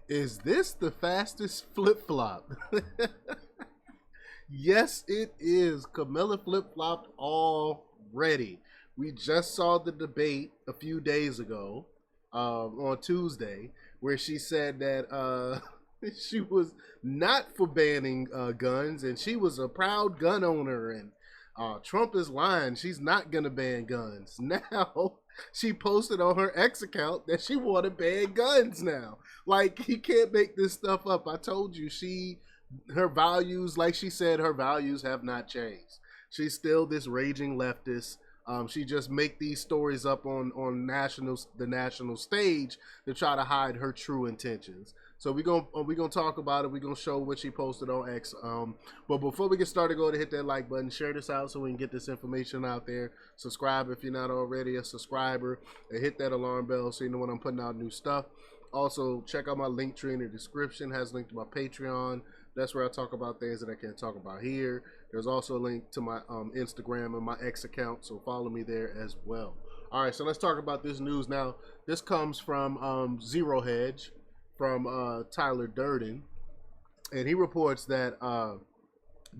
Is this the fastest flip-flop? Yes, it is. Camilla flip-flopped already. We just saw the debate a few days ago, on Tuesday, where she said that she was not for banning guns, and she was a proud gun owner, and Trump is lying. She's not gonna ban guns. Now she posted on her X account that she want to ban guns now. Like, you can't make this stuff up. I told you, her values, like she said, her values have not changed. She's still this raging leftist. She just make these stories up on the national stage to try to hide her true intentions. So we're gonna talk about it. We're gonna show what she posted on X. But before we get started, go ahead and hit that like button, share this out so we can get this information out there. Subscribe if you're not already a subscriber, and hit that alarm bell so you know when I'm putting out new stuff. Also, check out my link tree in the description. It has a link to my Patreon. That's where I talk about things that I can't talk about here. There's also a link to my Instagram and my X account, so follow me there as well. All right, so let's talk about this news now. This comes from Zero Hedge, from Tyler Durden, and he reports that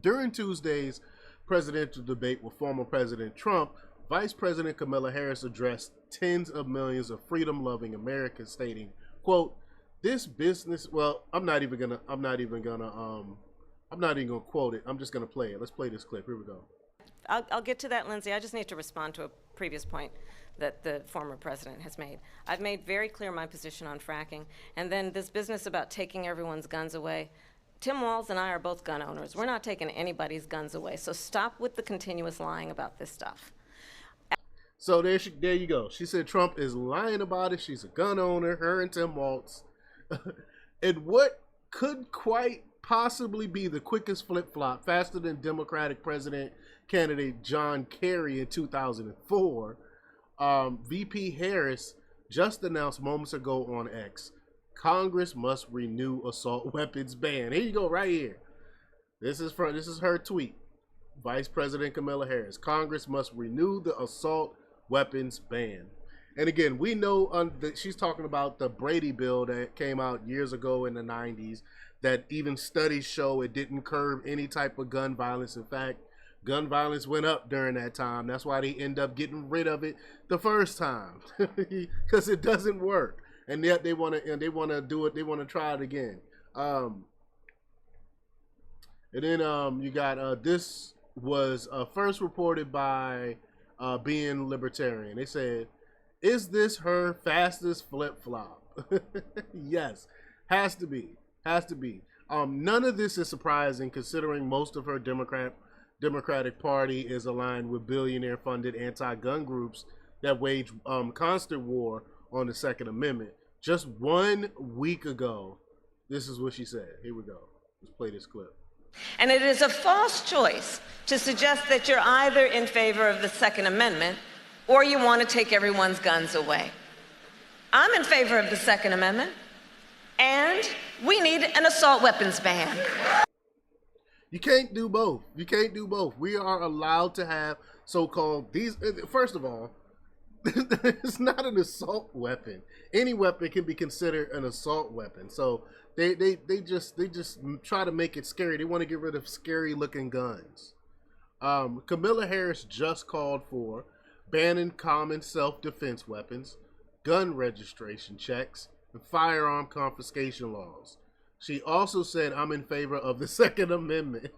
during Tuesday's presidential debate with former President Trump, Vice President Kamala Harris addressed tens of millions of freedom-loving Americans, stating, quote, "This business," well, I'm not even gonna quote it. I'm just gonna play it. Let's play this clip. Here we go. I'll get to that, Lindsay. I just need to respond to a previous point that the former president has made. I've made very clear my position on fracking, and then this business about taking everyone's guns away. Tim Walz and I are both gun owners. We're not taking anybody's guns away, so stop with the continuous lying about this stuff. So there you go. She said Trump is lying about it. She's a gun owner, her and Tim Walz. And what could quite possibly be the quickest flip-flop, faster than Democratic president candidate John Kerry in 2004, VP Harris just announced moments ago on X, Congress must renew assault weapons ban. Here you go, right here. This is her tweet. Vice President Kamala Harris, Congress must renew the assault weapons ban. And again, we know that she's talking about the Brady bill that came out years ago in the 90s, that even studies show it didn't curb any type of gun violence. In fact, gun violence went up during that time. That's why they end up getting rid of it the first time, because it doesn't work. And yet they want to do it. They want to try it again. And then you got this was first reported by Being Libertarian. They said, "Is this her fastest flip-flop?" Yes, has to be. None of this is surprising, considering most of her Democratic Party is aligned with billionaire-funded anti-gun groups that wage constant war on the Second Amendment. Just 1 week ago, this is what she said. Here we go. Let's play this clip. And it is a false choice to suggest that you're either in favor of the Second Amendment or you want to take everyone's guns away. I'm in favor of the Second Amendment, and we need an assault weapons ban. You can't do both. We are allowed to have so-called these. First of all, it's not an assault weapon. Any weapon can be considered an assault weapon. So they just try to make it scary. They want to get rid of scary-looking guns. Kamala Harris just called for banning common self-defense weapons, gun registration checks, and firearm confiscation laws. She also said, "I'm in favor of the Second Amendment."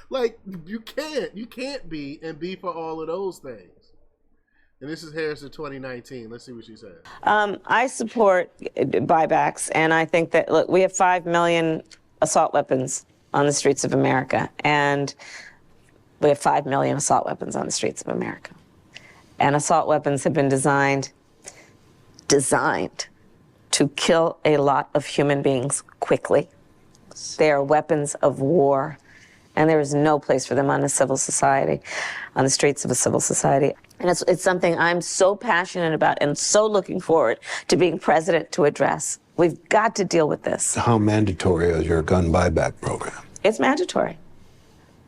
Like, you can't be and be for all of those things. And this is Harris in 2019. Let's see what she said. I support buybacks, and I think that, look, we have 5 million assault weapons on the streets of America, and we have 5 million assault weapons on the streets of America. And assault weapons have been designed to kill a lot of human beings quickly. They are weapons of war, and there is no place for them on a civil society, on the streets of a civil society. And it's something I'm so passionate about and so looking forward to being president to address. We've got to deal with this. How mandatory is your gun buyback program? It's mandatory.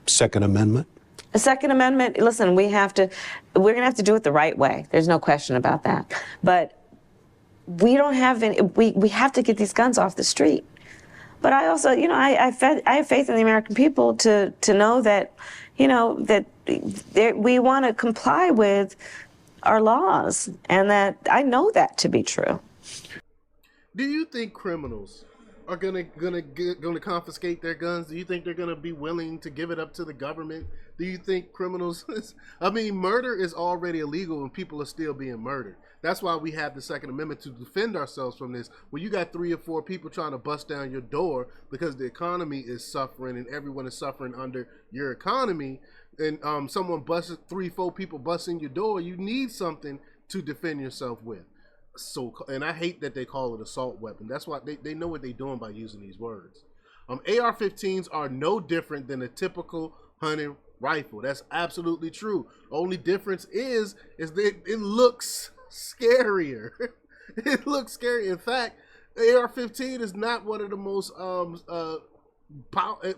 Second Amendment? The Second Amendment, listen, we're going to have to do it the right way. There's no question about that. But we don't have any, we have to get these guns off the street. But I also, I have faith in the American people to know that, that we want to comply with our laws, and that I know that to be true. Do you think criminals are gonna confiscate their guns? Do you think they're gonna be willing to give it up to the government? Do you think criminals? I mean, murder is already illegal, and people are still being murdered. That's why we have the Second Amendment, to defend ourselves from this. When you got 3 or 4 people trying to bust down your door because the economy is suffering and everyone is suffering under your economy, and someone busts 3, 4 people busting your door, you need something to defend yourself with. So, and I hate that they call it assault weapon. That's why they know what they're doing by using these words. AR-15s are no different than a typical hunting rifle. That's absolutely true. Only difference is that it looks scarier. It looks scary. In fact, AR-15 is not one of the most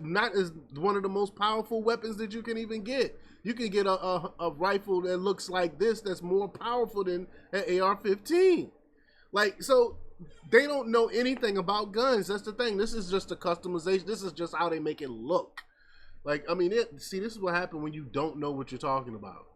not as one of the most powerful weapons that you can even get. You can get a rifle that looks like this that's more powerful than an AR-15. Like, so they don't know anything about guns. That's the thing. This is just a customization. This is just how they make it look. Like, I mean, this is what happens when you don't know what you're talking about.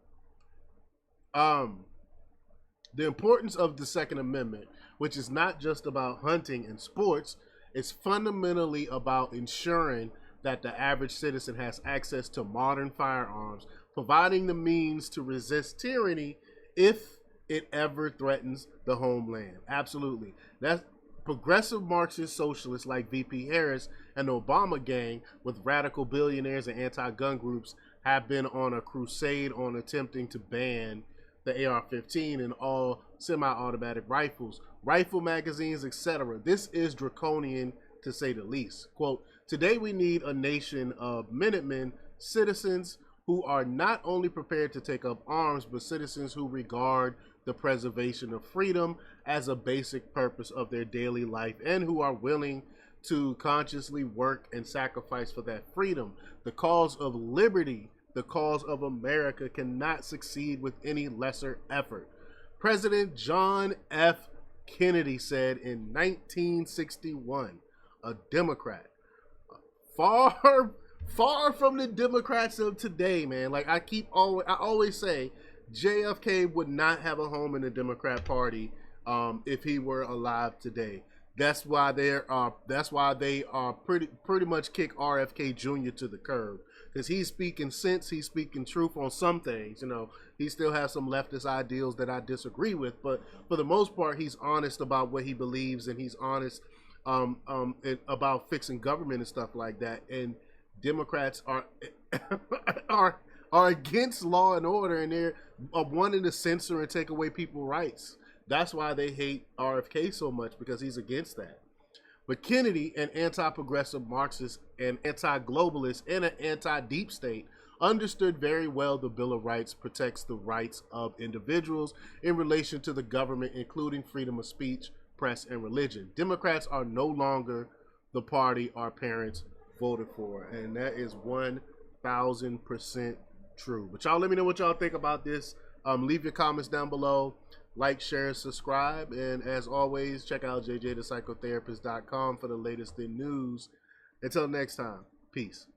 The importance of the Second Amendment, which is not just about hunting and sports, it's fundamentally about ensuring that the average citizen has access to modern firearms, providing the means to resist tyranny if it ever threatens the homeland. Absolutely. That's progressive Marxist socialists like VP Harris and the Obama gang, with radical billionaires and anti-gun groups, have been on a crusade on attempting to ban the AR-15 and all semi-automatic rifles, rifle magazines, etc. This is draconian, to say the least. Quote, "Today we need a nation of Minutemen, citizens who are not only prepared to take up arms, but citizens who regard the preservation of freedom as a basic purpose of their daily life, and who are willing to consciously work and sacrifice for that freedom. The cause of liberty, the cause of America, cannot succeed with any lesser effort." President John F. Kennedy said in 1961, a Democrat. Far from the Democrats of today, man. Like I always say, JFK would not have a home in the Democrat Party if he were alive today. That's why they are pretty much kick RFK Jr. to the curb, because he's speaking sense, he's speaking truth on some things. He still has some leftist ideals that I disagree with, but for the most part, he's honest about what he believes, and he's honest about fixing government and stuff like that. And Democrats are against law and order, and they're wanting to censor and take away people's rights. That's why they hate RFK so much, because he's against that. But Kennedy, an anti-progressive Marxist and anti-globalist and an anti-deep state, understood very well the Bill of Rights protects the rights of individuals in relation to the government, including freedom of speech, press, and religion. Democrats are no longer the party our parents voted for, and that is 1,000% true. But y'all let me know what y'all think about this. Leave your comments down below. Like, share, subscribe, and as always, check out jjthepsychotherapist.com for the latest in news. Until next time, peace.